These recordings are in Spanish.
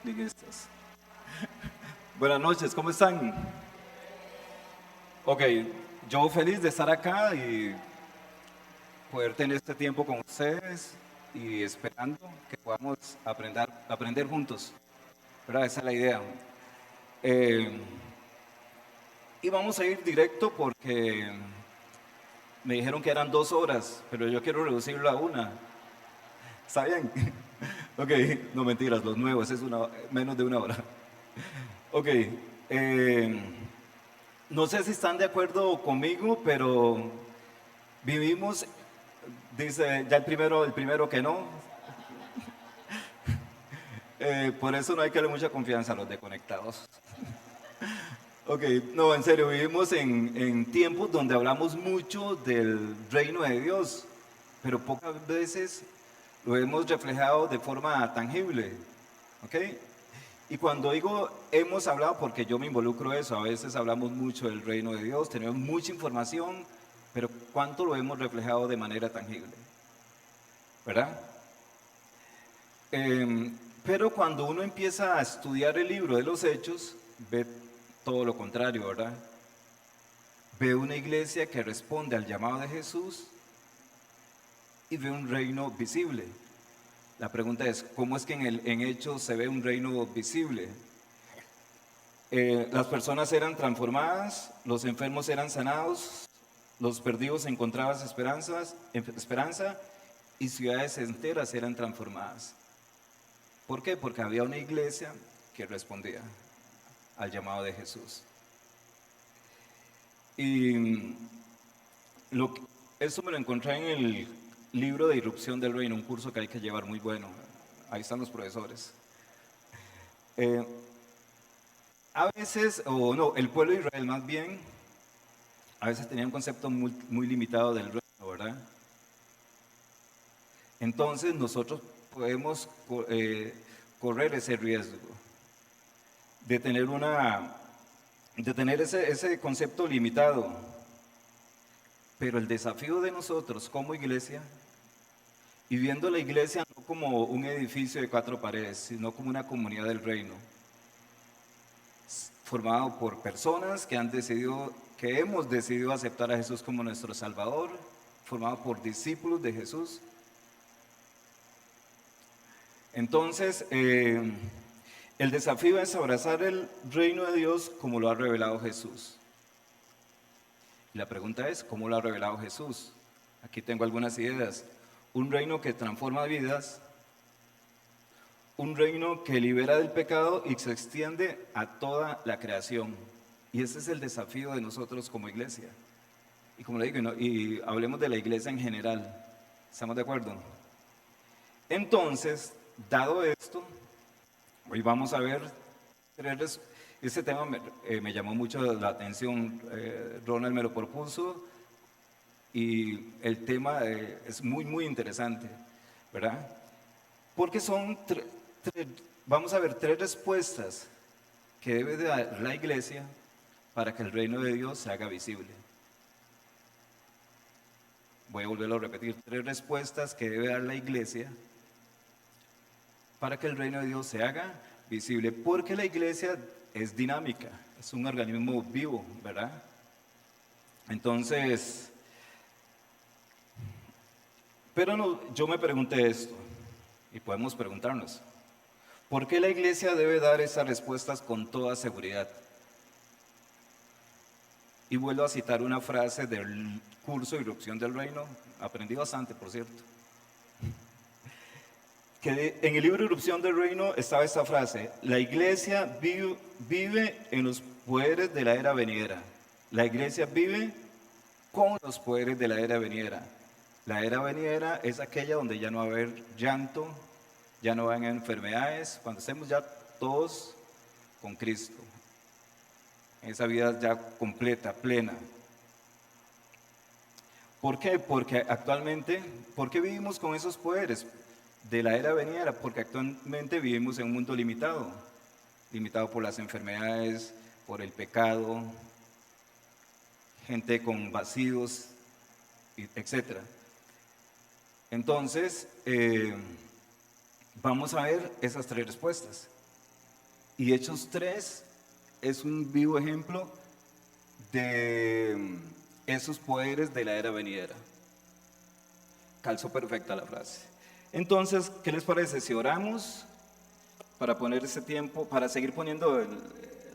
liguistas. Buenas noches, ¿cómo están? Ok, yo feliz de estar acá y poder tener este tiempo con ustedes y esperando que podamos aprender juntos, ¿verdad? Esa es la idea. Eh, y vamos a ir directo porque me dijeron que eran 2 horas, pero yo quiero reducirlo a una. ¿Está bien? Ok, no mentiras, los nuevos es menos de 1 hora. Ok, eh, no sé si están de acuerdo conmigo, pero vivimos, dice ya el primero que no. Por eso no hay que darle mucha confianza a los desconectados. Ok, no, en serio, vivimos en tiempos donde hablamos mucho del reino de Dios, pero pocas veces lo hemos reflejado de forma tangible. ¿Ok? Y cuando digo hemos hablado, porque yo me involucro en eso, a veces hablamos mucho del reino de Dios, tenemos mucha información, pero ¿cuánto lo hemos reflejado de manera tangible? ¿Verdad? Pero cuando uno empieza a estudiar el libro de los Hechos, ve todo lo contrario, ¿verdad? Ve una iglesia que responde al llamado de Jesús y ve un reino visible. La pregunta es, ¿cómo es que en Hechos se ve un reino visible? Las personas eran transformadas, los enfermos eran sanados, los perdidos encontraban esperanza y ciudades enteras eran transformadas. ¿Por qué? Porque había una iglesia que respondía al llamado de Jesús. Y lo eso me lo encontré en el libro de Irrupción del Reino, un curso que hay que llevar muy bueno. Ahí están los profesores. Eh, a veces, o no, el pueblo de Israel más bien, a veces tenía un concepto muy limitado del reino, ¿verdad? Entonces nosotros podemos correr ese riesgo de tener ese concepto limitado. Pero el desafío de nosotros como iglesia, y viendo la iglesia no como un edificio de 4 paredes, sino como una comunidad del reino, formado por personas que hemos decidido aceptar a Jesús como nuestro Salvador, formado por discípulos de Jesús. Entonces, el desafío es abrazar el reino de Dios como lo ha revelado Jesús. Y la pregunta es, ¿cómo lo ha revelado Jesús? Aquí tengo algunas ideas. Un reino que transforma vidas, un reino que libera del pecado y se extiende a toda la creación. Y ese es el desafío de nosotros como iglesia. Y como le digo, y hablemos de la iglesia en general. ¿Estamos de acuerdo? Entonces, dado esto, hoy vamos a ver este tema me llamó mucho la atención. Ronald me lo propuso y el tema es muy interesante, ¿verdad? Porque vamos a ver 3 respuestas que debe de dar la iglesia para que el reino de Dios se haga visible. Voy a volverlo a repetir, 3 respuestas que debe dar la iglesia para que el reino de Dios se haga visible, porque la iglesia es dinámica, es un organismo vivo, ¿verdad? Entonces, pero no, yo me pregunté esto, y podemos preguntarnos, ¿por qué la iglesia debe dar esas respuestas con toda seguridad? Y vuelvo a citar una frase del curso Irrupción del Reino, aprendí bastante, por cierto, que en el libro Irrupción del Reino estaba esta frase: la iglesia vive en los poderes de la era venidera. La iglesia vive con los poderes de la era venidera. La era venidera es aquella donde ya no va a haber llanto, ya no van a haber enfermedades, cuando estemos ya todos con Cristo, en esa vida ya completa, plena. ¿Por qué? Porque actualmente, ¿por qué vivimos con esos poderes de la era venidera? Porque actualmente vivimos en un mundo limitado, limitado por las enfermedades, por el pecado, gente con vacíos, etc. Entonces, vamos a ver esas 3 respuestas. Y Hechos 3 es un vivo ejemplo de esos poderes de la era venidera. Calzó perfecta la frase. Entonces, ¿qué les parece si oramos para poner ese tiempo, para seguir poniendo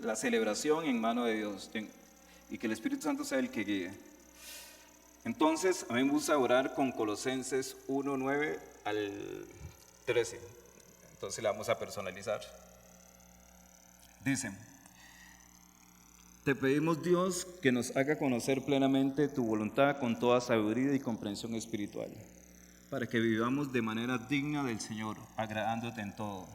la celebración en mano de Dios y que el Espíritu Santo sea el que guíe? Entonces, a mí me gusta orar con Colosenses 1:9 al 13. Entonces la vamos a personalizar. Dice: te pedimos, Dios, que nos haga conocer plenamente tu voluntad con toda sabiduría y comprensión espiritual, para que vivamos de manera digna del Señor, agradándote en todo.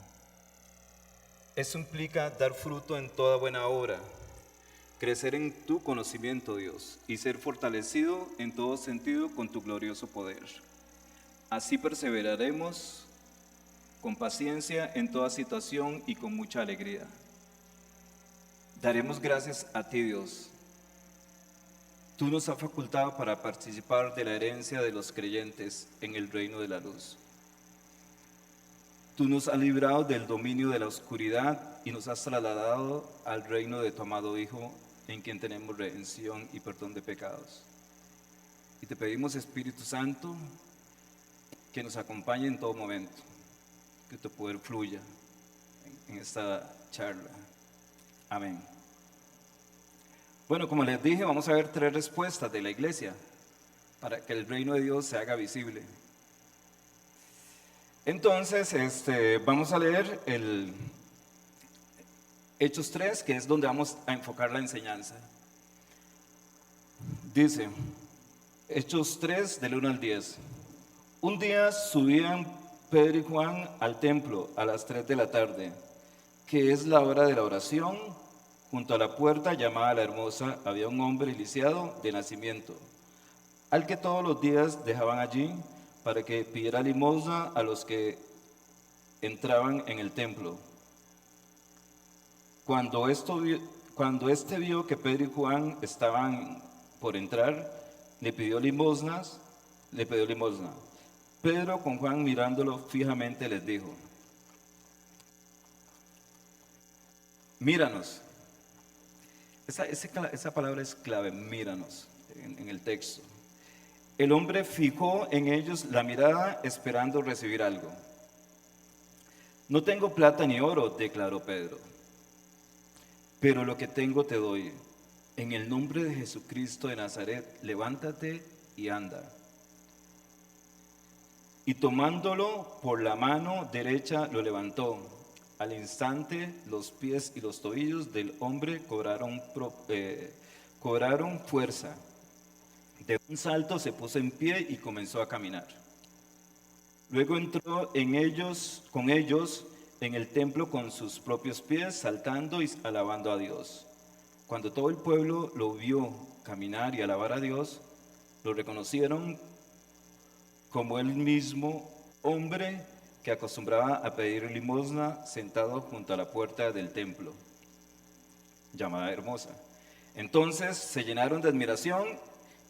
Eso implica dar fruto en toda buena obra, crecer en tu conocimiento, Dios, y ser fortalecido en todo sentido con tu glorioso poder. Así perseveraremos con paciencia en toda situación y con mucha alegría. Daremos gracias a ti, Dios. Tú nos has facultado para participar de la herencia de los creyentes en el reino de la luz. Tú nos has librado del dominio de la oscuridad y nos has trasladado al reino de tu amado Hijo, en quien tenemos redención y perdón de pecados. Y te pedimos, Espíritu Santo, que nos acompañe en todo momento, que tu poder fluya en esta charla. Amén. Bueno, como les dije, vamos a ver 3 respuestas de la iglesia para que el reino de Dios se haga visible. Entonces, vamos a leer el Hechos 3, que es donde vamos a enfocar la enseñanza. Dice, Hechos 3, del 1 al 10. Un día subían Pedro y Juan al templo a las 3 de la tarde, que es la hora de la oración. Junto a la puerta llamada La Hermosa había un hombre lisiado de nacimiento, al que todos los días dejaban allí para que pidiera limosna a los que entraban en el templo. Cuando éste vio que Pedro y Juan estaban por entrar, le pidió limosna. Pedro, con Juan mirándolo fijamente, les dijo: míranos. Esa palabra es clave, míranos, en el texto. El hombre fijó en ellos la mirada esperando recibir algo. No tengo plata ni oro, declaró Pedro, pero lo que tengo te doy. En el nombre de Jesucristo de Nazaret, levántate y anda. Y tomándolo por la mano derecha lo levantó. Al instante los pies y los tobillos del hombre cobraron fuerza. De un salto se puso en pie y comenzó a caminar. Luego entró con ellos en el templo con sus propios pies, saltando y alabando a Dios. Cuando todo el pueblo lo vio caminar y alabar a Dios, lo reconocieron como el mismo hombre que acostumbraba a pedir limosna sentado junto a la puerta del templo, llamada Hermosa. Entonces se llenaron de admiración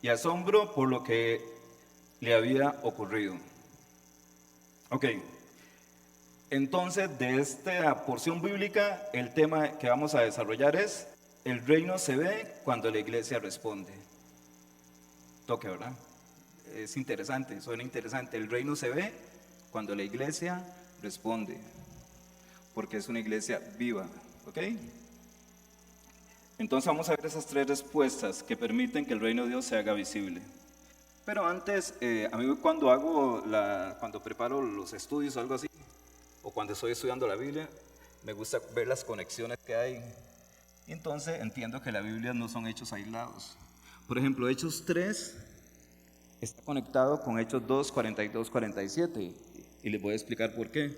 y asombro por lo que le había ocurrido. Ok, entonces de esta porción bíblica el tema que vamos a desarrollar es: el reino se ve cuando la iglesia responde. Toque, ¿verdad? Es interesante, suena interesante. El reino se ve cuando la iglesia responde, porque es una iglesia viva, ¿ok? Entonces vamos a ver esas 3 respuestas que permiten que el reino de Dios se haga visible. Pero antes, a mí cuando preparo los estudios o algo así, o cuando estoy estudiando la Biblia, me gusta ver las conexiones que hay. Y entonces entiendo que la Biblia no son hechos aislados. Por ejemplo, Hechos 3 está conectado con Hechos 2, 42, 47, y les voy a explicar por qué.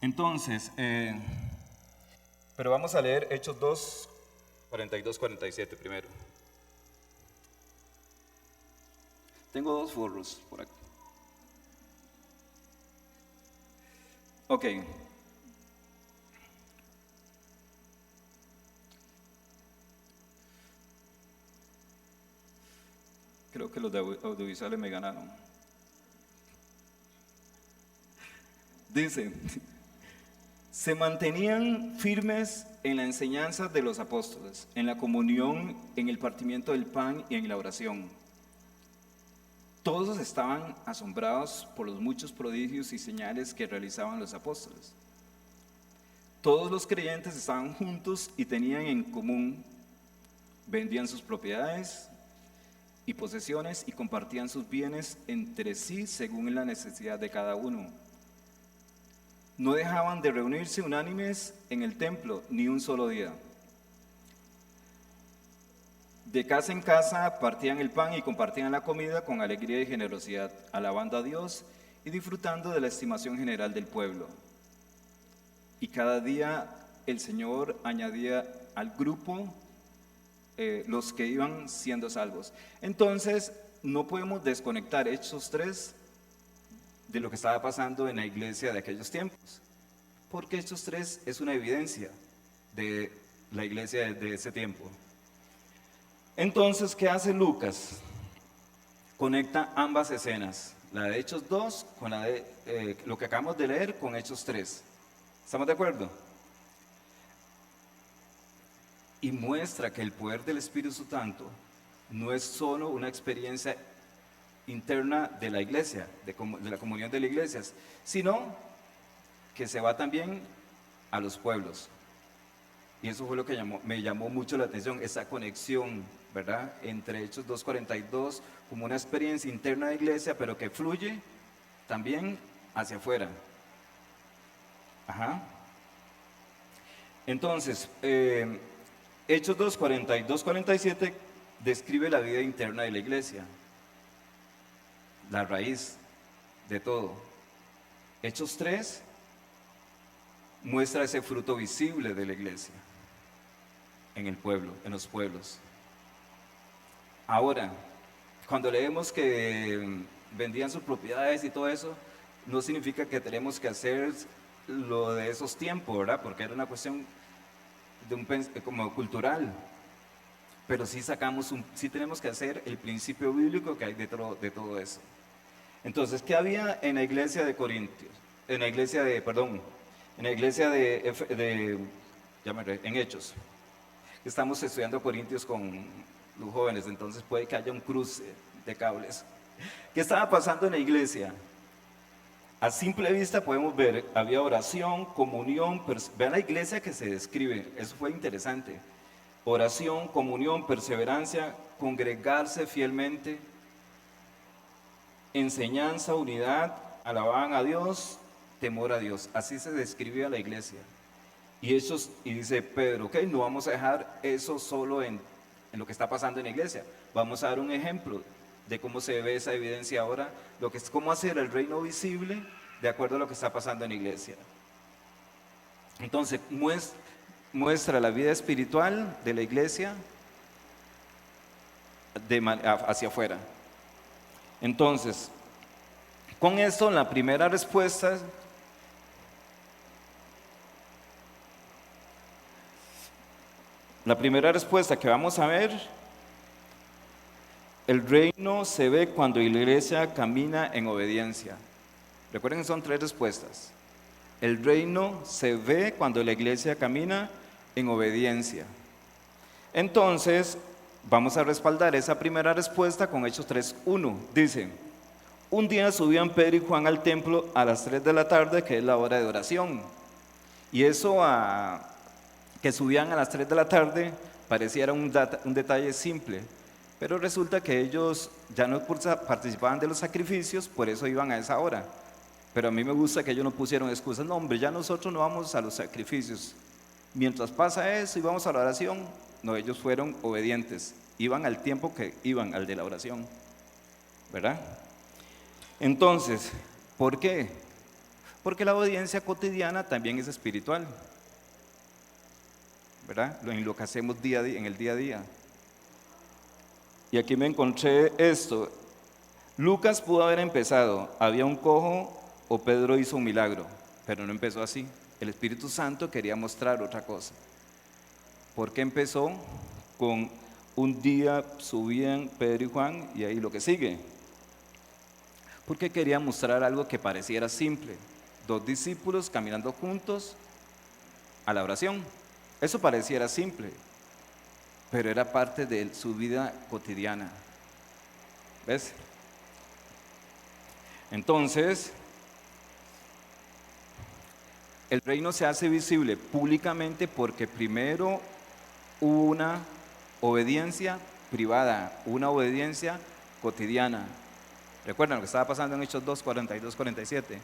Entonces, pero vamos a leer Hechos 2, 42, 47 primero. Tengo 2 forros por aquí. Ok. Creo que los de audiovisuales me ganaron. Dice: Se mantenían firmes en la enseñanza de los apóstoles, en la comunión, en el partimiento del pan y en la oración. Todos estaban asombrados por los muchos prodigios y señales que realizaban los apóstoles. Todos los creyentes estaban juntos y tenían en común, vendían sus propiedades y posesiones y compartían sus bienes entre sí según la necesidad de cada uno. No dejaban de reunirse unánimes en el templo ni un solo día. De casa en casa partían el pan y compartían la comida con alegría y generosidad, alabando a Dios y disfrutando de la estimación general del pueblo. Y cada día el Señor añadía al grupo los que iban siendo salvos. Entonces, no podemos desconectar Hechos 3 de lo que estaba pasando en la iglesia de aquellos tiempos, porque Hechos 3 es una evidencia de la iglesia de ese tiempo. Entonces, ¿qué hace Lucas? Conecta ambas escenas, la de Hechos 2 con la de lo que acabamos de leer con Hechos 3. ¿Estamos de acuerdo? Y muestra que el poder del Espíritu Santo no es solo una experiencia interna de la iglesia, de la comunión de las iglesias, sino que se va también a los pueblos. Y eso fue lo que me llamó mucho la atención, esa conexión, ¿verdad?, entre Hechos 2:42 como una experiencia interna de la iglesia, pero que fluye también hacia afuera. Ajá. Entonces, Hechos 2:42-47 describe la vida interna de la iglesia, la raíz de todo. Hechos 3 muestra ese fruto visible de la iglesia en el pueblo, en los pueblos. Ahora, cuando leemos que vendían sus propiedades y todo eso, no significa que tenemos que hacer lo de esos tiempos, ¿verdad? Porque era una cuestión como cultural, pero sí sí tenemos que hacer el principio bíblico que hay dentro de todo eso. Entonces, ¿qué había en la iglesia de Corintios? En la iglesia de en Hechos. Estamos estudiando Corintios con los jóvenes, entonces puede que haya un cruce de cables. ¿Qué estaba pasando en la iglesia? A simple vista podemos ver, había oración, comunión, vean la iglesia que se describe, eso fue interesante. Oración, comunión, perseverancia, congregarse fielmente, enseñanza, unidad, alababan a Dios, temor a Dios. Así se describía la iglesia. Y dice Pedro, ok, no vamos a dejar eso solo en lo que está pasando en la iglesia. Vamos a dar un ejemplo de cómo se ve esa evidencia ahora, cómo hacer el reino visible de acuerdo a lo que está pasando en la iglesia. Entonces, muestra la vida espiritual de la iglesia hacia afuera. Entonces, con esto, la primera respuesta que vamos a ver, el reino se ve cuando la iglesia camina en obediencia. Recuerden que son 3 respuestas. El reino se ve cuando la iglesia camina en obediencia. Entonces, vamos a respaldar esa primera respuesta con Hechos 3:1. Dice, un día subían Pedro y Juan al templo a las 3 de la tarde, que es la hora de oración. Y eso que subían a las 3 de la tarde pareciera un detalle simple, pero resulta que ellos ya no participaban de los sacrificios, por eso iban a esa hora. Pero a mí me gusta que ellos no pusieron excusas, no hombre, ya nosotros no vamos a los sacrificios. Mientras pasa eso y vamos a la oración, no, ellos fueron obedientes, iban al tiempo que iban al de la oración, ¿verdad? Entonces, ¿por qué? Porque la obediencia cotidiana también es espiritual, ¿verdad? En lo que hacemos día a día, en el día a día. Y aquí me encontré esto. Lucas pudo haber empezado, había un cojo o Pedro hizo un milagro, pero no empezó así. El Espíritu Santo quería mostrar otra cosa. ¿Por qué empezó con un día subían Pedro y Juan y ahí lo que sigue? Porque quería mostrar algo que pareciera simple. 2 discípulos caminando juntos a la oración. Eso pareciera simple, pero era parte de su vida cotidiana. ¿Ves? Entonces, el reino se hace visible públicamente porque primero hubo una obediencia privada, una obediencia cotidiana. ¿Recuerdan lo que estaba pasando en Hechos 2, 42, 47?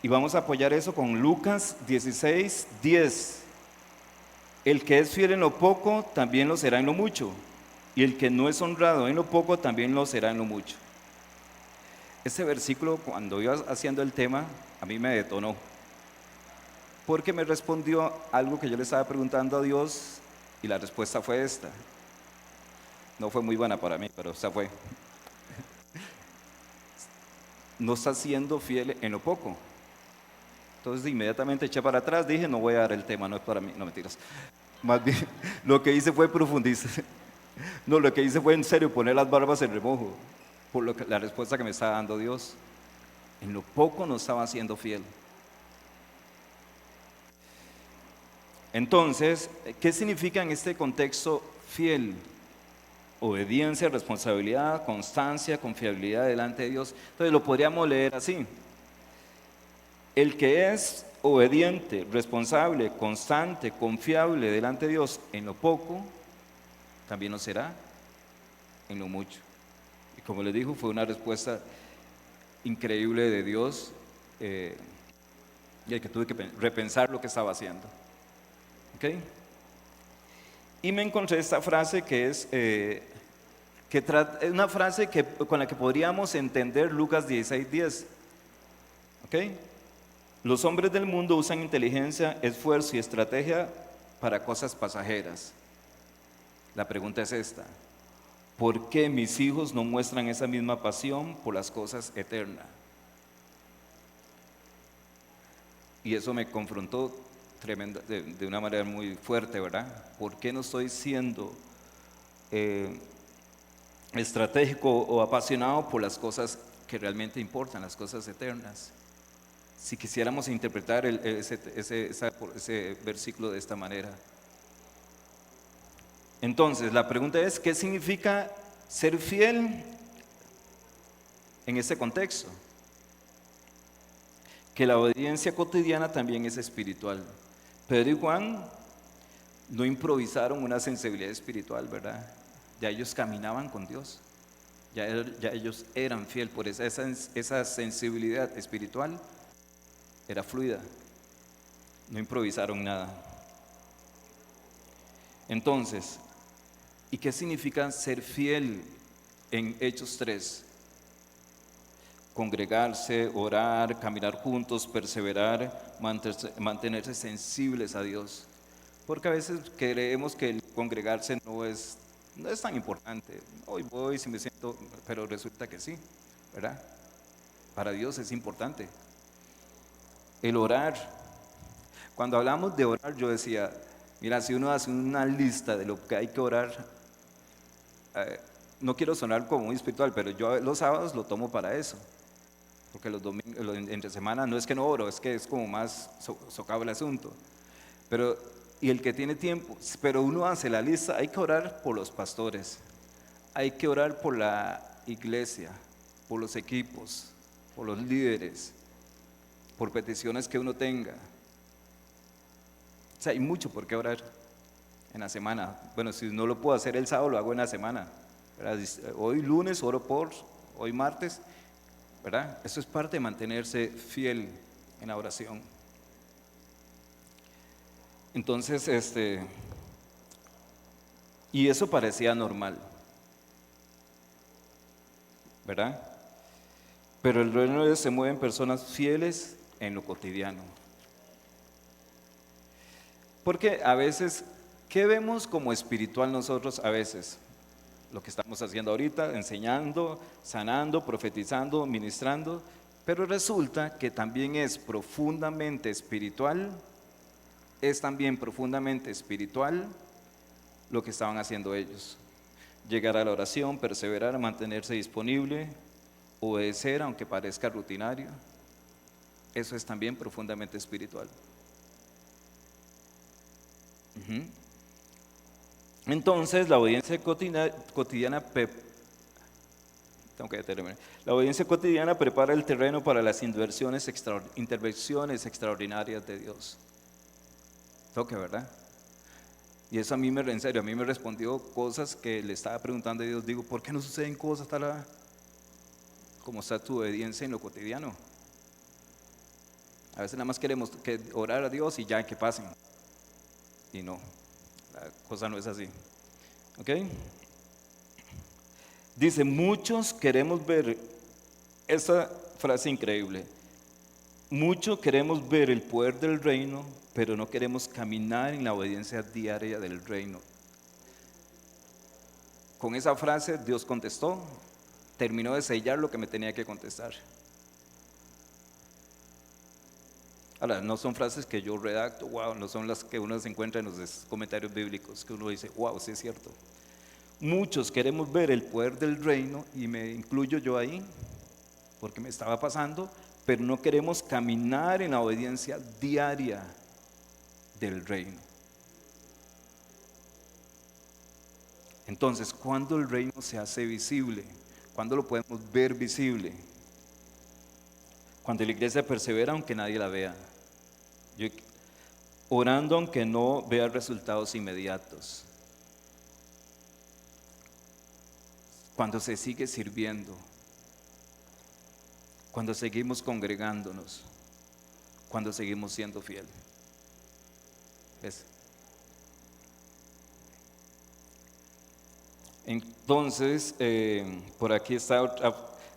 Y vamos a apoyar eso con Lucas 16, 10. El que es fiel en lo poco, también lo será en lo mucho. Y el que no es honrado en lo poco, también lo será en lo mucho. Este versículo, cuando iba haciendo el tema, a mí me detonó. Porque me respondió algo que yo le estaba preguntando a Dios y la respuesta fue esta. No fue muy buena para mí, pero esta fue. No estás siendo fiel en lo poco. Entonces inmediatamente eché para atrás, dije, no voy a dar el tema, no es para mí, no mentiras. Más bien, lo que hice fue profundizar. No, lo que hice fue en serio poner las barbas en remojo por la respuesta que me estaba dando Dios. En lo poco no estaba siendo fiel. Entonces, ¿qué significa en este contexto fiel? Obediencia, responsabilidad, constancia, confiabilidad delante de Dios. Entonces lo podríamos leer así. El que es obediente, responsable, constante, confiable delante de Dios en lo poco, también lo será en lo mucho. Y como les dijo, fue una respuesta increíble de Dios y que tuve que repensar lo que estaba haciendo. ¿Ok? Y me encontré esta frase que es una frase con la que podríamos entender Lucas 16:10. ¿Ok? Los hombres del mundo usan inteligencia, esfuerzo y estrategia para cosas pasajeras. La pregunta es esta: ¿por qué mis hijos no muestran esa misma pasión por las cosas eternas? Y eso me confrontó de una manera muy fuerte, ¿verdad? ¿Por qué no estoy siendo estratégico o apasionado por las cosas que realmente importan, las cosas eternas? Si quisiéramos interpretar ese versículo de esta manera. Entonces, la pregunta es, ¿qué significa ser fiel en este contexto? Que la obediencia cotidiana también es espiritual. Pedro y Juan no improvisaron una sensibilidad espiritual, ¿verdad? Ya ellos caminaban con Dios, ya ellos eran fieles, por eso esa sensibilidad espiritual era fluida, no improvisaron nada. Entonces, ¿y qué significa ser fiel en Hechos 3? Congregarse, orar, caminar juntos, perseverar, mantenerse sensibles a Dios. Porque a veces creemos que el congregarse no es tan importante. Hoy voy, si me siento, pero resulta que sí, ¿verdad? Para Dios es importante. El orar. Cuando hablamos de orar, yo decía, mira, si uno hace una lista de lo que hay que orar, no quiero sonar como muy espiritual, pero yo los sábados lo tomo para eso. Porque los domingos, entre semana, no es que no oro, es que es como más socavo el asunto. Y el que tiene tiempo, pero uno hace la lista, hay que orar por los pastores, hay que orar por la iglesia, por los equipos, por los líderes, por peticiones que uno tenga. O sea, hay mucho por qué orar en la semana. Bueno, si no lo puedo hacer el sábado, lo hago en la semana, ¿verdad? Hoy lunes oro hoy martes, ¿verdad? Eso es parte de mantenerse fiel en la oración. Entonces, y eso parecía normal, ¿verdad? Pero el reino de Dios se mueven personas fieles en lo cotidiano. Porque a veces, ¿qué vemos como espiritual nosotros a veces? Lo que estamos haciendo ahorita, enseñando, sanando, profetizando, ministrando, pero resulta que también es también profundamente espiritual lo que estaban haciendo ellos. Llegar a la oración, perseverar, mantenerse disponible, obedecer aunque parezca rutinario, eso es también profundamente espiritual. Ujú. Entonces, la obediencia cotidiana, tengo que detenerme. La obediencia cotidiana prepara el terreno para las intervenciones extraordinarias de Dios. Toque, ¿verdad? Y eso en serio, a mí me respondió cosas que le estaba preguntando a Dios. Digo, ¿por qué no suceden cosas tal como está tu obediencia en lo cotidiano? A veces nada más queremos orar a Dios y ya que pasen. Y no, la cosa no es así. ¿Ok? Dice, muchos queremos ver, esa frase increíble, muchos queremos ver el poder del reino, pero no queremos caminar en la obediencia diaria del reino. Con esa frase Dios contestó, terminó de sellar lo que me tenía que contestar. Ahora, no son frases que yo redacto, wow, no son las que uno se encuentra en los comentarios bíblicos, que uno dice, wow, sí es cierto. Muchos queremos ver el poder del reino, y me incluyo yo ahí, porque me estaba pasando, pero no queremos caminar en la obediencia diaria del reino. Entonces, ¿cuándo el reino se hace visible? ¿Cuándo lo podemos ver visible? Cuando la iglesia persevera aunque nadie la vea. Orando aunque no vea resultados inmediatos. Cuando se sigue sirviendo. Cuando seguimos congregándonos. Cuando seguimos siendo fieles. ¿Ves? Entonces, por aquí está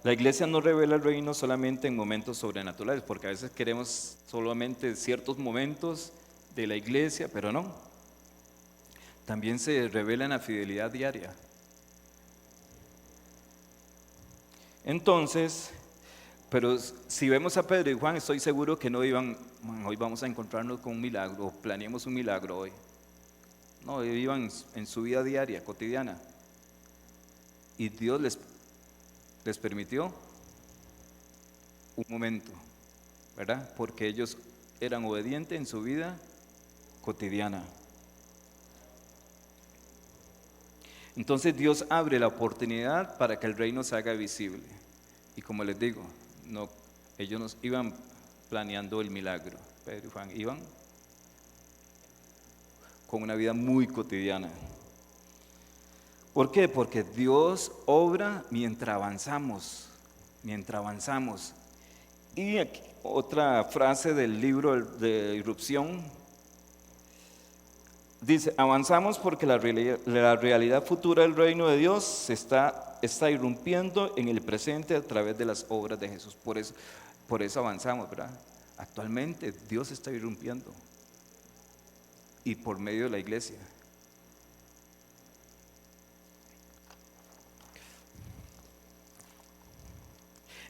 la iglesia no revela el reino solamente en momentos sobrenaturales, porque a veces queremos solamente ciertos momentos de la iglesia, pero no. También se revela en la fidelidad diaria. Entonces, pero si vemos a Pedro y Juan, estoy seguro que no iban, hoy vamos a encontrarnos con un milagro, o planeemos un milagro hoy. No, ellos iban en su vida diaria, cotidiana. Y Dios les permitió un momento, ¿verdad? Porque ellos eran obedientes en su vida cotidiana. Entonces Dios abre la oportunidad para que el reino se haga visible. Y como les digo, ellos no iban planeando el milagro. Pedro y Juan iban con una vida muy cotidiana. ¿Por qué? Porque Dios obra mientras avanzamos. Y aquí, otra frase del libro de Irrupción dice, avanzamos porque la realidad futura del reino de Dios está irrumpiendo en el presente a través de las obras de Jesús. Por eso avanzamos, ¿verdad? Actualmente Dios está irrumpiendo y por medio de la iglesia.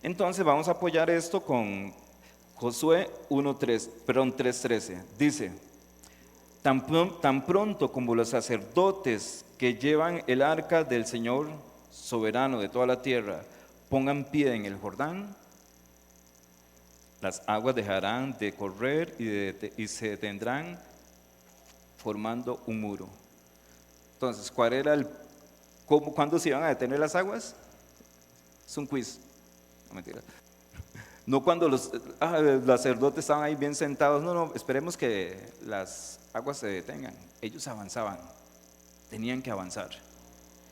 Entonces vamos a apoyar esto con Josué 3:13. Dice, tan pronto como los sacerdotes que llevan el arca del Señor soberano de toda la tierra pongan pie en el Jordán, las aguas dejarán de correr y se detendrán formando un muro. Entonces, ¿cuándo se iban a detener las aguas? Es un quiz. No, mentira. No cuando los sacerdotes estaban ahí bien sentados, no, esperemos que las aguas se detengan. Ellos avanzaban, tenían que avanzar.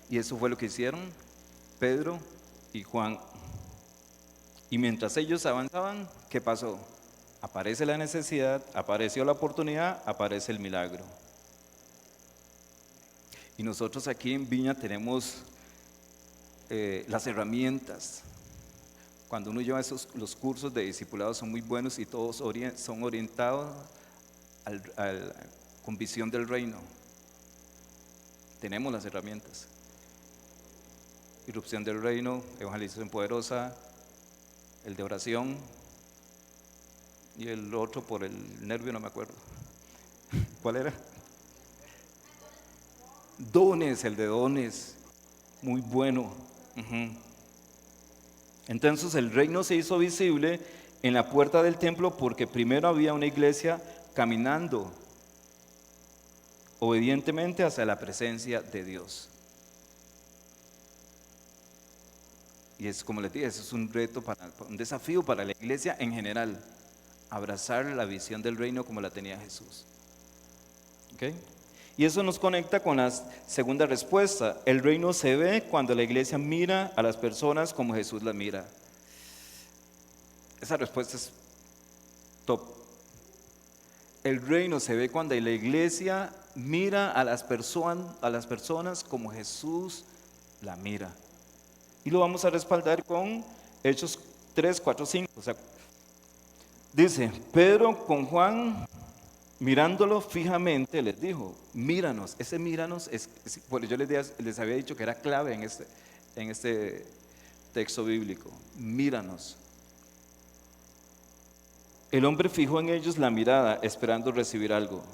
Y eso fue lo que hicieron Pedro y Juan. Y mientras ellos avanzaban, ¿qué pasó? Aparece la necesidad, apareció la oportunidad, aparece el milagro. Y nosotros aquí en Viña tenemos las herramientas. Cuando uno lleva los cursos de discipulado son muy buenos y todos son orientados con visión del reino. Tenemos las herramientas. Irrupción del reino, evangelización poderosa, el de oración y el otro por el nervio, no me acuerdo. ¿Cuál era? Dones, el de dones, muy bueno. Entonces el reino se hizo visible en la puerta del templo porque primero había una iglesia caminando obedientemente hacia la presencia de Dios. Y es como les dije, eso es un reto, un desafío para la iglesia en general, abrazar la visión del reino como la tenía Jesús. ¿Okay? Y eso nos conecta con la segunda respuesta. El reino se ve cuando la iglesia mira a las personas como Jesús las mira. Esa respuesta es top. El reino se ve cuando la iglesia mira a las personas como Jesús la mira. Y lo vamos a respaldar con Hechos 3, 4, 5. O sea, dice, Pedro con Juan, mirándolo fijamente, les dijo, míranos. Ese míranos, por yo les había dicho que era clave en este texto bíblico. Míranos. El hombre fijó en ellos la mirada, esperando recibir algo.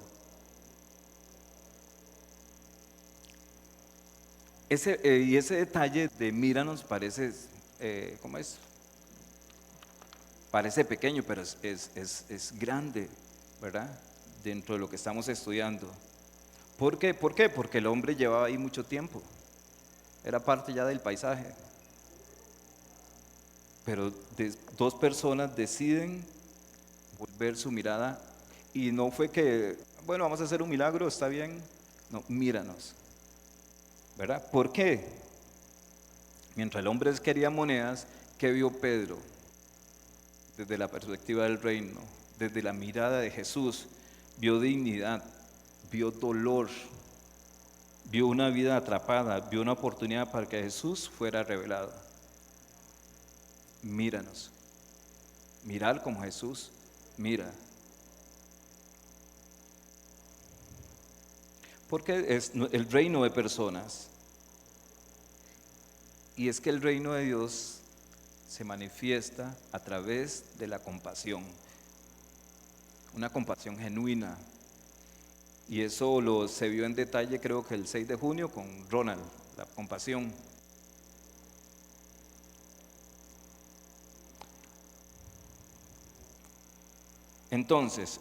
Y ese detalle de míranos parece, ¿cómo es? Parece pequeño, pero es grande, ¿verdad? Dentro de lo que estamos estudiando. ¿Por qué? ¿Por qué? Porque el hombre llevaba ahí mucho tiempo. Era parte ya del paisaje. Pero dos personas deciden volver su mirada y no fue que, bueno, vamos a hacer un milagro, está bien. No, míranos. ¿Verdad? ¿Por qué? Mientras el hombre quería monedas, ¿qué vio Pedro? Desde la perspectiva del reino, desde la mirada de Jesús, vio dignidad, vio dolor, vio una vida atrapada, vio una oportunidad para que Jesús fuera revelado. Míranos, mirar como Jesús mira. Porque es el reino de personas. Y es que el reino de Dios se manifiesta a través de la compasión. Una compasión genuina. Y eso se vio en detalle creo que el 6 de junio con Ronald, la compasión. Entonces,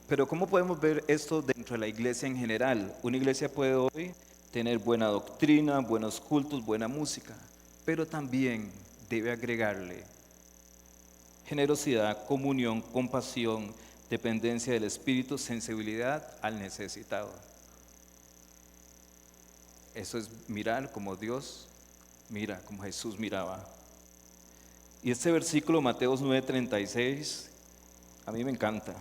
pero ¿cómo podemos ver esto dentro de la iglesia en general? Una iglesia puede hoy tener buena doctrina, buenos cultos, buena música, pero también debe agregarle generosidad, comunión, compasión, dependencia del Espíritu, sensibilidad al necesitado. Eso es mirar como Dios mira, como Jesús miraba. Y este versículo, Mateo 9:36, a mí me encanta.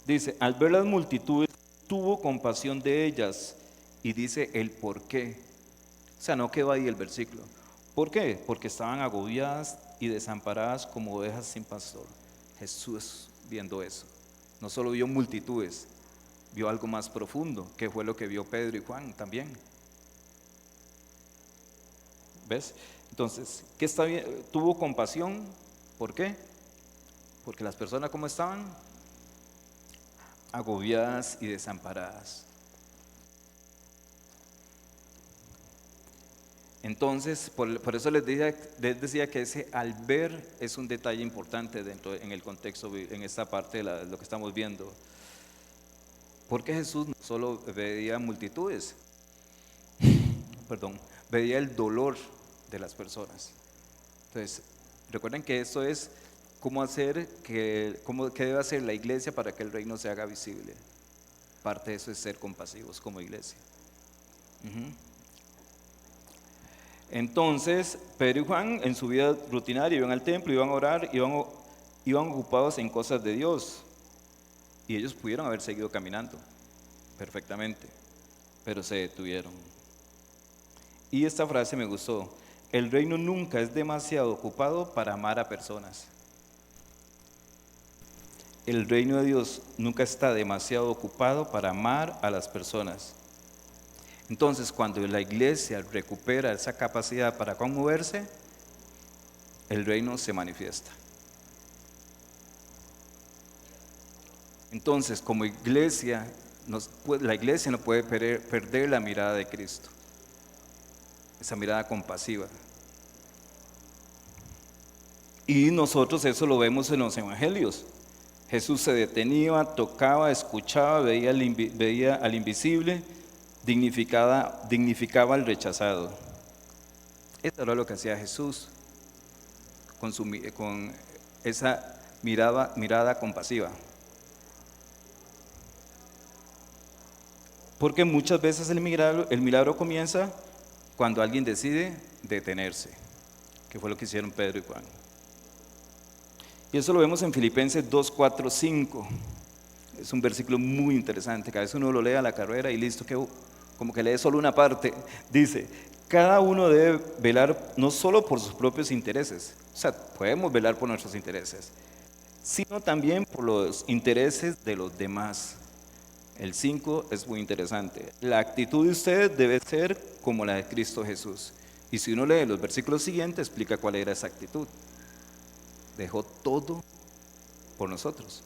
Dice, al ver las multitudes, tuvo compasión de ellas y dice el por qué. O sea, no quedó ahí el versículo. ¿Por qué? Porque estaban agobiadas y desamparadas como ovejas sin pastor. Jesús viendo eso, no solo vio multitudes, vio algo más profundo, que fue lo que vio Pedro y Juan también. ¿Ves? Entonces, ¿qué está bien? Tuvo compasión. ¿Por qué? Porque las personas como estaban agobiadas y desamparadas. Entonces, por eso les decía que ese al ver es un detalle importante en el contexto, en esta parte de lo que estamos viendo. Porque Jesús no solo veía multitudes, veía el dolor de las personas. Entonces, recuerden que esto es qué debe hacer la iglesia para que el reino se haga visible. Parte de eso es ser compasivos como iglesia. Entonces, Pedro y Juan en su vida rutinaria iban al templo, iban a orar, iban ocupados en cosas de Dios. Y ellos pudieron haber seguido caminando perfectamente, pero se detuvieron. Y esta frase me gustó: el reino nunca es demasiado ocupado para amar a personas. El reino de Dios nunca está demasiado ocupado para amar a las personas. Entonces, cuando la iglesia recupera esa capacidad para conmoverse, el reino se manifiesta. Entonces, como iglesia, la iglesia no puede perder la mirada de Cristo, esa mirada compasiva. Y nosotros eso lo vemos en los evangelios. Jesús se detenía, tocaba, escuchaba, veía al invisible, dignificaba al rechazado. Esto era lo que hacía Jesús con esa mirada compasiva. Porque muchas veces el milagro comienza cuando alguien decide detenerse, que fue lo que hicieron Pedro y Juan. Y eso lo vemos en Filipenses 2, 4, 5. Es un versículo muy interesante, que a veces uno lo lee a la carrera y listo, que como que lee solo una parte. Dice, cada uno debe velar no solo por sus propios intereses, o sea, podemos velar por nuestros intereses, sino también por los intereses de los demás. El 5 es muy interesante. La actitud de ustedes debe ser como la de Cristo Jesús. Y si uno lee los versículos siguientes, explica cuál era esa actitud. Dejó todo por nosotros.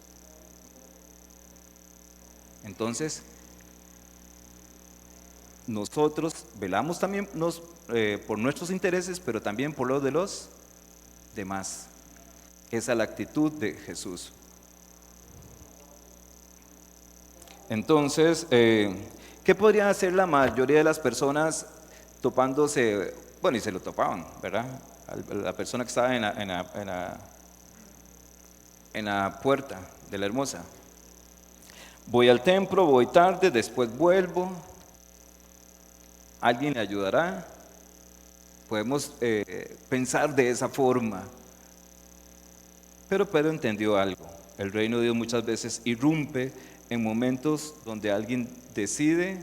Entonces, nosotros velamos también por nuestros intereses, pero también por los de los demás. Esa es la actitud de Jesús. Entonces, ¿qué podrían hacer la mayoría de las personas topándose? Bueno, y se lo topaban, ¿verdad? La persona que estaba en la puerta de la hermosa. Voy al templo, voy tarde, después vuelvo. ¿Alguien le ayudará? Podemos pensar de esa forma. Pero Pedro entendió algo. El reino de Dios muchas veces irrumpe en momentos donde alguien decide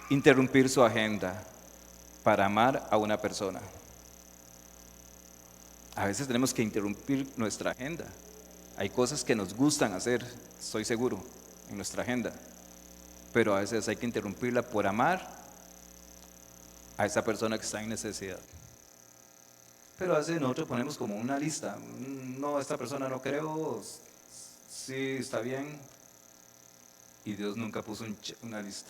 interrumpir su agenda para amar a una persona. A veces tenemos que interrumpir nuestra agenda. Hay cosas que nos gustan hacer, estoy seguro, en nuestra agenda. Pero a veces hay que interrumpirla por amar a esa persona que está en necesidad. Pero a veces nosotros ponemos como una lista. No, esta persona no creo, sí está bien. Y Dios nunca puso una lista.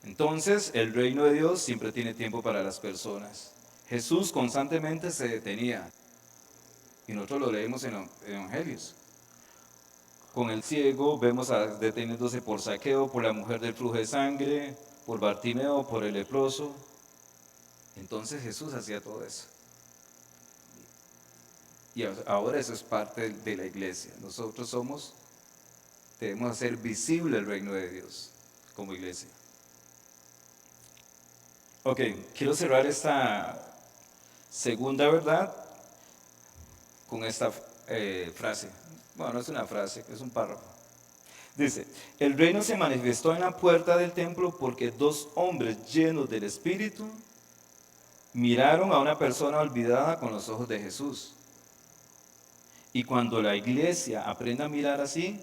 Entonces, el reino de Dios siempre tiene tiempo para las personas. Jesús constantemente se detenía. Y nosotros lo leemos en los evangelios. Con el ciego vemos deteniéndose por Zaqueo, por la mujer del flujo de sangre, por Bartimeo, por el leproso. Entonces Jesús hacía todo eso. Y ahora eso es parte de la iglesia. Nosotros debemos hacer visible el reino de Dios como iglesia. Ok, quiero cerrar esta segunda verdad con esta frase. Bueno, no es una frase, es un párrafo. Dice, el reino se manifestó en la puerta del templo porque dos hombres llenos del Espíritu miraron a una persona olvidada con los ojos de Jesús. Y cuando la iglesia aprenda a mirar así,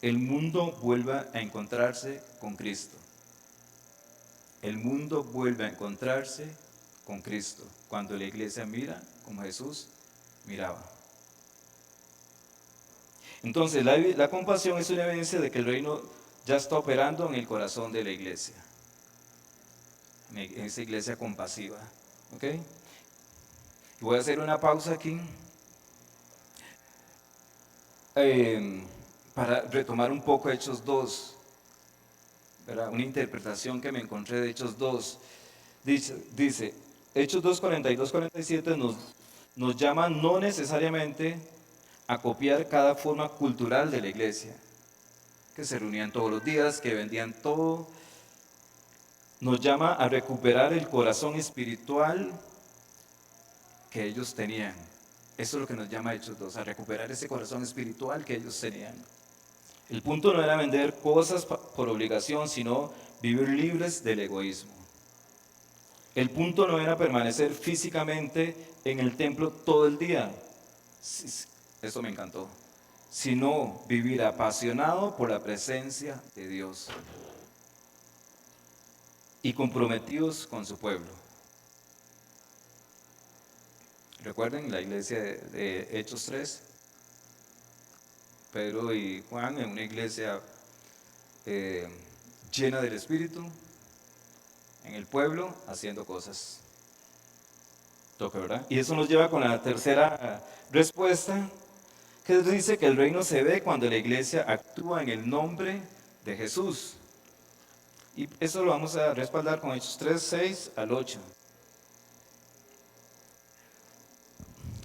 el mundo vuelve a encontrarse con Cristo. El mundo vuelve a encontrarse con Cristo cuando la iglesia mira como Jesús miraba. Entonces, la compasión es una evidencia de que el reino ya está operando en el corazón de la iglesia, en esa iglesia compasiva. ¿Ok? Voy a hacer una pausa aquí para retomar un poco Hechos 2, ¿verdad? Una interpretación que me encontré de Hechos 2. Dice Hechos 2, 42, 47 nos llama no necesariamente a copiar cada forma cultural de la iglesia, que se reunían todos los días, que vendían todo. Nos llama a recuperar el corazón espiritual que ellos tenían. Eso es lo que nos llama Hechos 2, a recuperar ese corazón espiritual que ellos tenían. El punto no era vender cosas por obligación, sino vivir libres del egoísmo. El punto no era permanecer físicamente en el templo todo el día. Eso me encantó. Sino vivir apasionado por la presencia de Dios y comprometidos con su pueblo. Recuerden la iglesia de Hechos 3, Pedro y Juan en una iglesia llena del Espíritu, en el pueblo haciendo cosas. Toca, ¿verdad? Y eso nos lleva con la tercera respuesta, que dice que el reino se ve cuando la iglesia actúa en el nombre de Jesús. Y eso lo vamos a respaldar con Hechos 3, 6 al 8.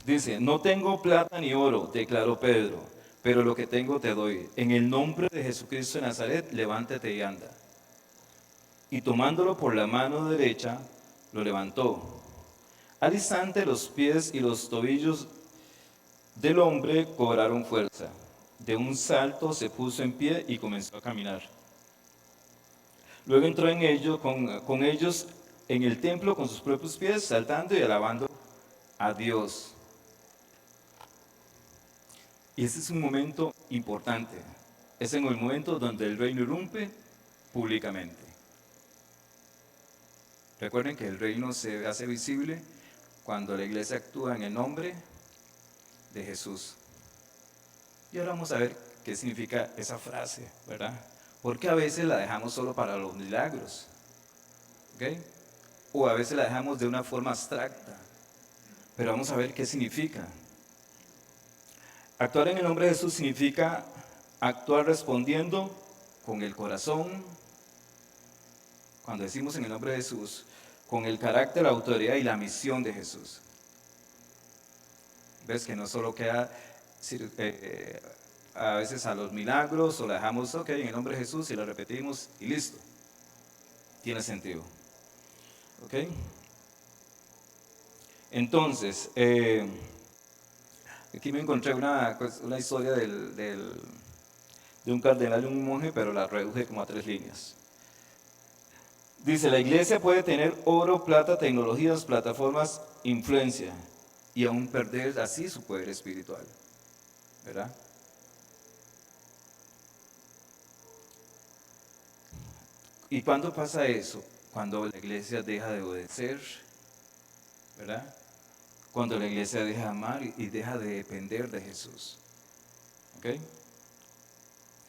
Dice, no tengo plata ni oro, declaró Pedro, pero lo que tengo te doy. En el nombre de Jesucristo de Nazaret, levántate y anda. Y tomándolo por la mano derecha, lo levantó. Al instante los pies y los tobillos del hombre cobraron fuerza. De un salto se puso en pie y comenzó a caminar. Luego entró en ellos, con ellos en el templo con sus propios pies, saltando y alabando a Dios. Y ese es un momento importante. Es en el momento donde el reino irrumpe públicamente. Recuerden que el reino se hace visible cuando la iglesia actúa en el nombre de Jesús. Y ahora vamos a ver qué significa esa frase, ¿verdad? Porque a veces la dejamos solo para los milagros, ¿ok? O a veces la dejamos de una forma abstracta. Pero vamos a ver qué significa. Actuar en el nombre de Jesús significa actuar respondiendo con el corazón. Cuando decimos en el nombre de Jesús, con el carácter, la autoridad y la misión de Jesús. Ves que no solo queda a veces a los milagros o la dejamos, ok, en el nombre de Jesús y lo repetimos y listo. Tiene sentido. ¿Ok? Entonces, aquí me encontré una historia de un cardenal y un monje, pero la reduje como a 3 líneas. Dice, la iglesia puede tener oro, plata, tecnologías, plataformas, influencia, y aún perder así su poder espiritual. ¿Verdad? ¿Y cuándo pasa eso? Cuando la iglesia deja de obedecer, ¿verdad? Cuando la iglesia deja de amar y deja de depender de Jesús. ¿Ok?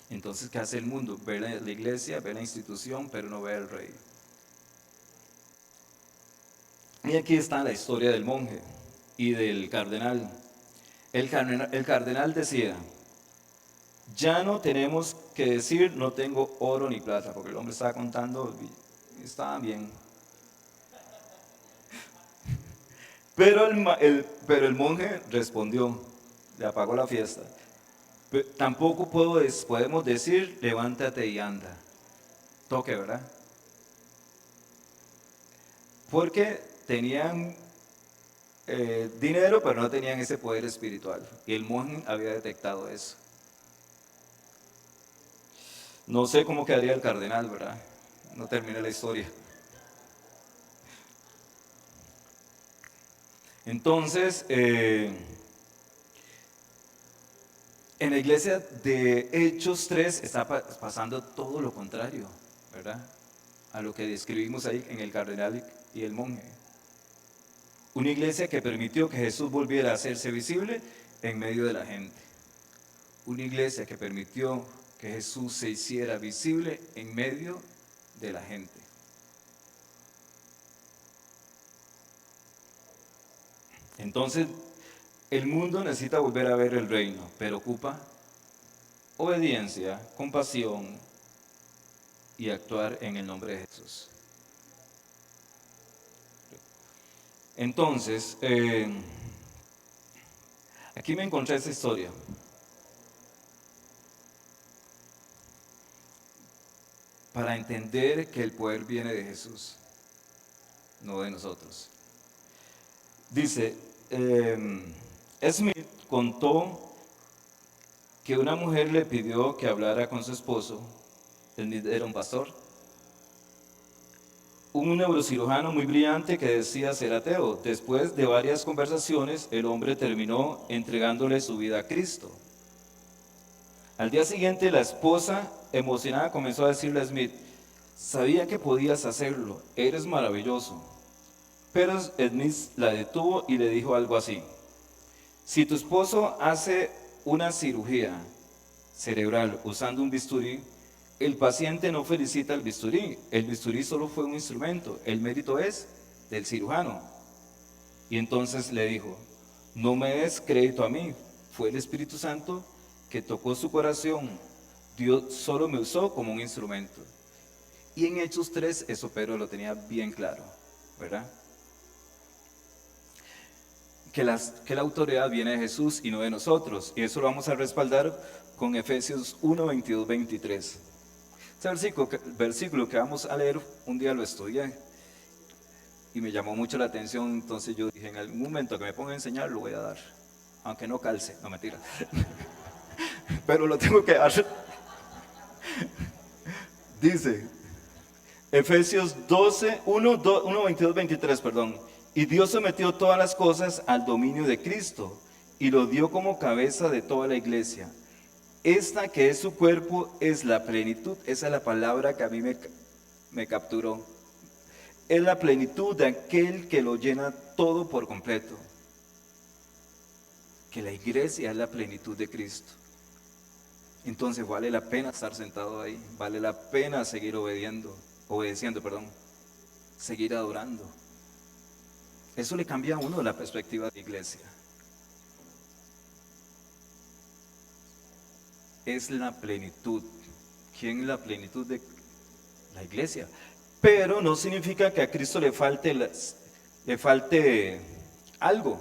Entonces, ¿qué hace el mundo? Ve la iglesia, ve la institución, pero no ve al rey. Y aquí está la historia del monje y del cardenal. El cardenal decía, ya no tenemos que decir no tengo oro ni plata, porque el hombre estaba contando y estaba bien. Pero el monje respondió, le apagó la fiesta. Tampoco podemos decir levántate y anda. Toque, ¿verdad? Porque tenían dinero, pero no tenían ese poder espiritual. Y el monje había detectado eso. No sé cómo quedaría el cardenal, ¿verdad? No terminé la historia. Entonces, en la iglesia de Hechos 3 está pasando todo lo contrario, ¿verdad? A lo que describimos ahí en el cardenal y el monje. Una iglesia que permitió que Jesús volviera a hacerse visible en medio de la gente. Una iglesia que permitió que Jesús se hiciera visible en medio de la gente. Entonces, el mundo necesita volver a ver el reino, pero ocupa obediencia, compasión y actuar en el nombre de Jesús. Entonces, aquí me encontré esta historia. Para entender que el poder viene de Jesús, no de nosotros. Dice, Smith contó que una mujer le pidió que hablara con su esposo. Smith era un pastor. Un neurocirujano muy brillante que decía ser ateo. Después de varias conversaciones, el hombre terminó entregándole su vida a Cristo. Al día siguiente, la esposa, emocionada, comenzó a decirle a Smith, sabía que podías hacerlo, eres maravilloso. Pero Smith la detuvo y le dijo algo así, si tu esposo hace una cirugía cerebral usando un bisturí, el paciente no felicita al bisturí. El bisturí solo fue un instrumento. El mérito es del cirujano. Y entonces le dijo, no me des crédito a mí, fue el Espíritu Santo que tocó su corazón, Dios solo me usó como un instrumento. Y en Hechos 3 eso Pedro lo tenía bien claro, ¿verdad? Que la autoridad viene de Jesús y no de nosotros. Y eso lo vamos a respaldar con Efesios 1, 22, 23. Este versículo que vamos a leer, un día lo estudié y me llamó mucho la atención. Entonces yo dije, en algún momento que me ponga a enseñar lo voy a dar, aunque no calce, no mentira. Pero lo tengo que dar. Dice Efesios 12, 1, 22, 23, perdón. Y Dios sometió todas las cosas al dominio de Cristo y lo dio como cabeza de toda la iglesia. Esta que es su cuerpo es la plenitud. Esa es la palabra que a mí me capturó. Es la plenitud de aquel que lo llena todo por completo. Que la iglesia es la plenitud de Cristo. Entonces vale la pena estar sentado ahí. Vale la pena seguir obedeciendo, seguir adorando. Eso le cambia a uno la perspectiva de la iglesia. Es la plenitud. ¿Quién es la plenitud de la iglesia? Pero no significa que a Cristo le falte algo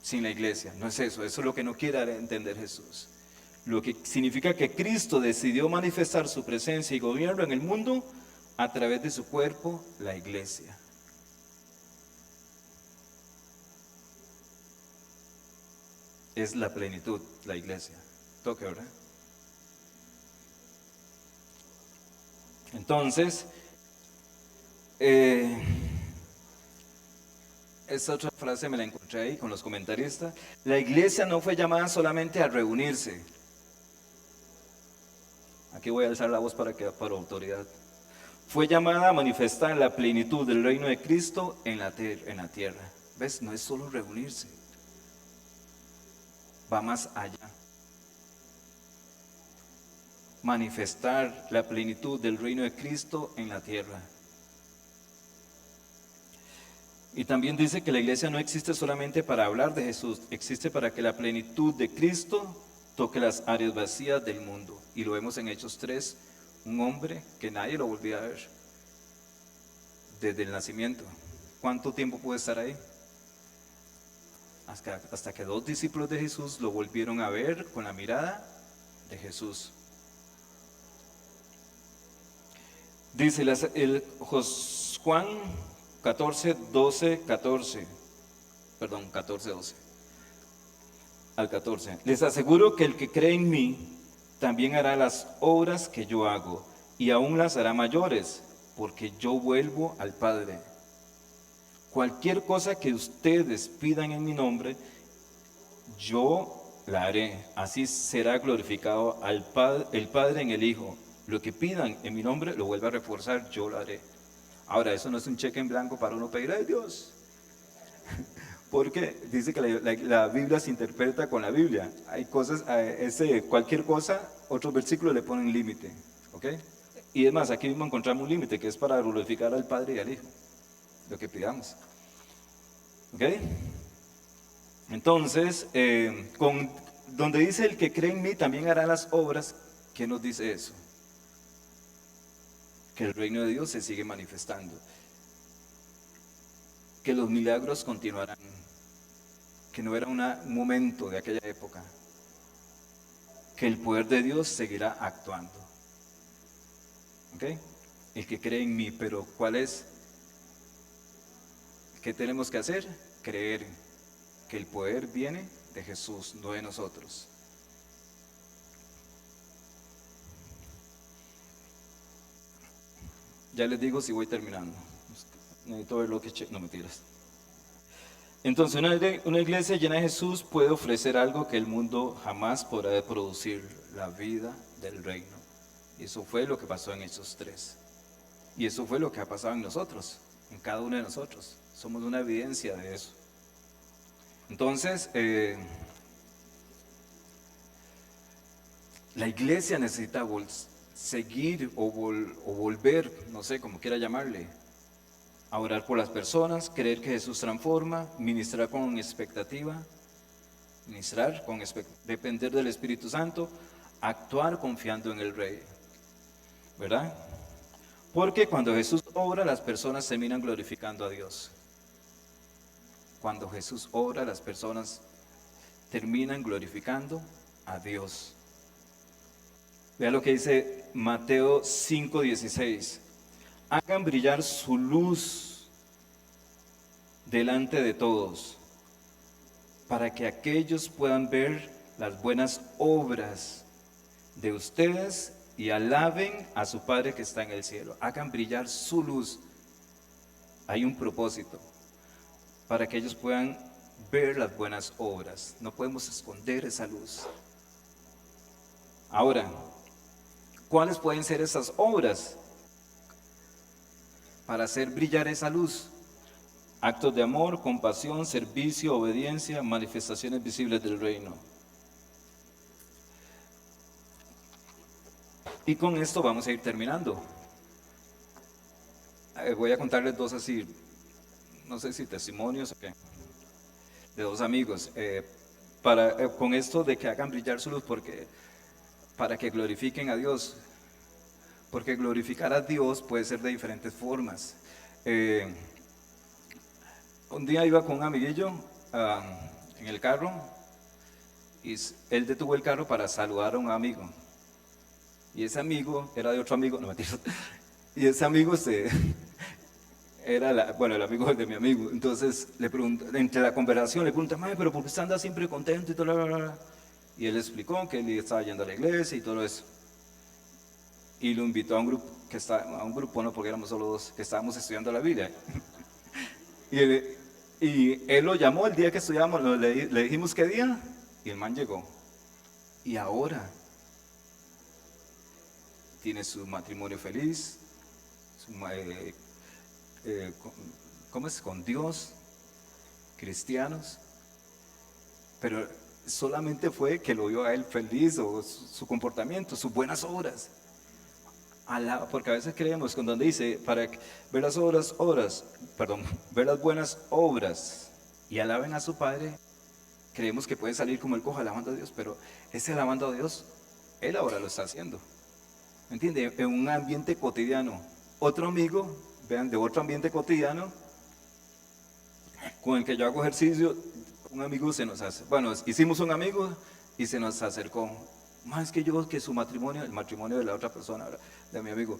sin la iglesia. No es eso. Eso es lo que no quiere entender Jesús. Lo que significa que Cristo decidió manifestar su presencia y gobierno en el mundo a través de su cuerpo, la iglesia. Es la plenitud, la iglesia. Toque, ¿verdad? Entonces, esta otra frase me la encontré ahí con los comentaristas. La iglesia no fue llamada solamente a reunirse. Aquí voy a alzar la voz para autoridad. Fue llamada a manifestar la plenitud del reino de Cristo en la tierra. ¿Ves? No es solo reunirse. Va más allá. Manifestar la plenitud del reino de Cristo en la tierra. Y también dice que la iglesia no existe solamente para hablar de Jesús, existe para que la plenitud de Cristo toque las áreas vacías del mundo. Y lo vemos en Hechos 3, un hombre que nadie lo volvía a ver desde el nacimiento. ¿Cuánto tiempo puede estar ahí? Hasta que 2 discípulos de Jesús lo volvieron a ver con la mirada de Jesús. Dice Juan 14, 12 al 14. Les aseguro que el que cree en mí también hará las obras que yo hago y aún las hará mayores, porque yo vuelvo al Padre. Cualquier cosa que ustedes pidan en mi nombre, yo la haré. Así será glorificado el Padre en el Hijo. Lo que pidan en mi nombre, lo vuelvo a reforzar, yo lo haré. Ahora, eso no es un cheque en blanco para uno pedir, ¡ay Dios! Porque dice que la Biblia se interpreta con la Biblia. Hay cosas, cualquier cosa, otros versículos le ponen límite. ¿Ok? Y es más, aquí mismo encontramos un límite que es para glorificar al Padre y al Hijo. Lo que pidamos. ¿Ok? Entonces, donde dice el que cree en mí también hará las obras, ¿qué nos dice eso? Que el reino de Dios se sigue manifestando, que los milagros continuarán, que no era un momento de aquella época, que el poder de Dios seguirá actuando. ¿Ok? El que cree en mí, pero ¿cuál es? ¿Qué tenemos que hacer? Creer que el poder viene de Jesús, no de nosotros. Ya les digo si voy terminando. Necesito ver lo que no mentiras. Entonces una iglesia llena de Jesús puede ofrecer algo que el mundo jamás podrá producir, la vida del reino. Y eso fue lo que pasó en Hechos 3. Y eso fue lo que ha pasado en nosotros, en cada uno de nosotros. Somos una evidencia de eso. Entonces, la iglesia necesita seguir o volver, no sé cómo quiera llamarle, a orar por las personas, creer que Jesús transforma, ministrar con expectativa, depender del Espíritu Santo, actuar confiando en el Rey, ¿verdad? Porque cuando Jesús obra, las personas terminan glorificando a Dios. Cuando Jesús obra, las personas terminan glorificando a Dios. Vea lo que dice Mateo 5:16. Hagan brillar su luz delante de todos, para que aquellos puedan ver las buenas obras de ustedes y alaben a su Padre que está en el cielo. Hagan brillar su luz. Hay un propósito, para que ellos puedan ver las buenas obras. No podemos esconder esa luz. Ahora, ¿cuáles pueden ser esas obras para hacer brillar esa luz? Actos de amor, compasión, servicio, obediencia, manifestaciones visibles del reino. Y con esto vamos a ir terminando. Voy a contarles dos así, no sé si testimonios o qué, de dos amigos, con esto de que hagan brillar su luz, para que glorifiquen a Dios. Porque glorificar a Dios puede ser de diferentes formas. Un día iba con un amiguillo en el carro y él detuvo el carro para saludar a un amigo. Y ese amigo era de otro amigo, no mentiras. Y ese amigo era el amigo de mi amigo. Entonces le pregunto, entre la conversación le pregunta, "Mae, pero ¿por qué usted anda siempre contento y todo bla?" Y él explicó que él estaba yendo a la iglesia y todo eso. Y lo invitó a un grupo, no, porque éramos solo dos, que estábamos estudiando la Biblia. Y él lo llamó el día que estudiamos, le dijimos qué día, y el man llegó. Y ahora tiene su matrimonio feliz, ¿cómo es? Con Dios, cristianos. Pero solamente fue que lo vio a él feliz, o su comportamiento, sus buenas obras. Porque a veces creemos con donde dice, para ver las ver las buenas obras y alaben a su Padre, creemos que puede salir como el cojo alabando a Dios, pero ese alabando a Dios, él ahora lo está haciendo. ¿Me entiende? En un ambiente cotidiano. Otro amigo, vean, de otro ambiente cotidiano, con el que yo hago ejercicio, un amigo hicimos un amigo y se nos acercó. Más que yo, que su matrimonio, el matrimonio de la otra persona, de mi amigo,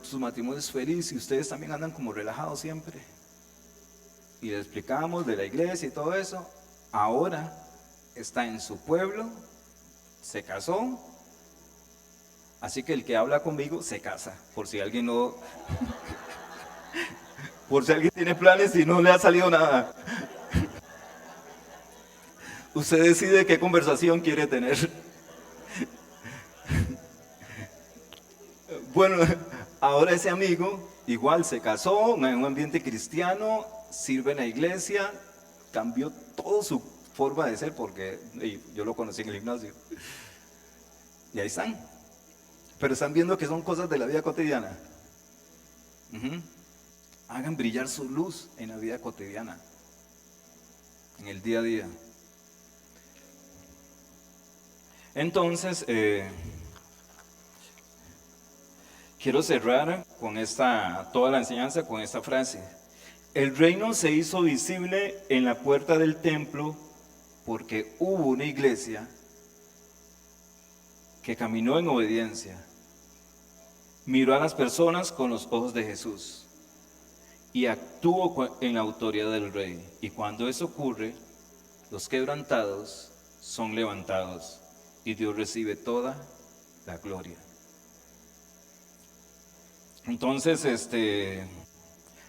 su matrimonio es feliz y ustedes también andan como relajados siempre. Y le explicamos de la iglesia y todo eso. Ahora está en su pueblo, se casó, así que el que habla conmigo se casa, por si alguien no, por si alguien tiene planes y no le ha salido nada. Usted decide qué conversación quiere tener. Bueno, ahora ese amigo igual se casó en un ambiente cristiano, sirve en la iglesia, cambió toda su forma de ser porque yo lo conocí en el gimnasio. Y ahí están. Pero están viendo que son cosas de la vida cotidiana. Hagan brillar su luz en la vida cotidiana, en el día a día. Entonces, quiero cerrar con toda la enseñanza con esta frase. El reino se hizo visible en la puerta del templo porque hubo una iglesia que caminó en obediencia, miró a las personas con los ojos de Jesús y actuó en la autoridad del Rey. Y cuando eso ocurre, los quebrantados son levantados y Dios recibe toda la gloria. Entonces,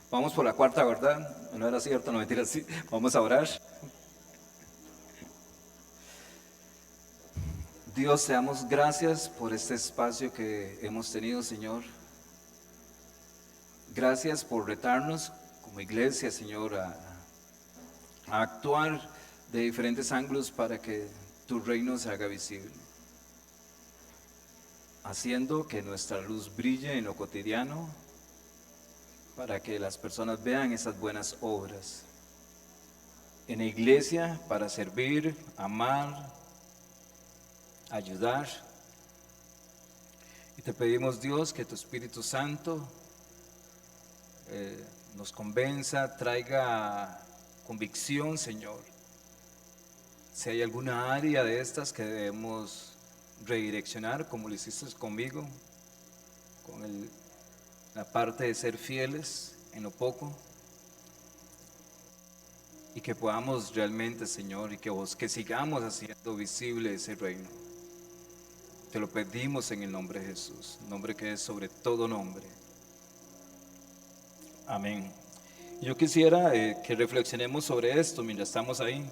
vamos por la cuarta, ¿verdad? No era cierto, no mentira, sí. Vamos a orar. Dios, te damos gracias por este espacio que hemos tenido, Señor. Gracias por retarnos como iglesia, Señor, a actuar de diferentes ángulos para que tu reino se haga visible, haciendo que nuestra luz brille en lo cotidiano, para que las personas vean esas buenas obras. En la iglesia para servir, amar, ayudar. Y te pedimos, Dios, que tu Espíritu Santo nos convenza, traiga convicción, Señor. Si hay alguna área de estas que debemos redireccionar, como lo hiciste conmigo, con la parte de ser fieles en lo poco, y que podamos realmente, Señor, y que sigamos haciendo visible ese reino. Te lo pedimos en el nombre de Jesús, nombre que es sobre todo nombre. Amén. Yo quisiera que reflexionemos sobre esto mientras estamos ahí.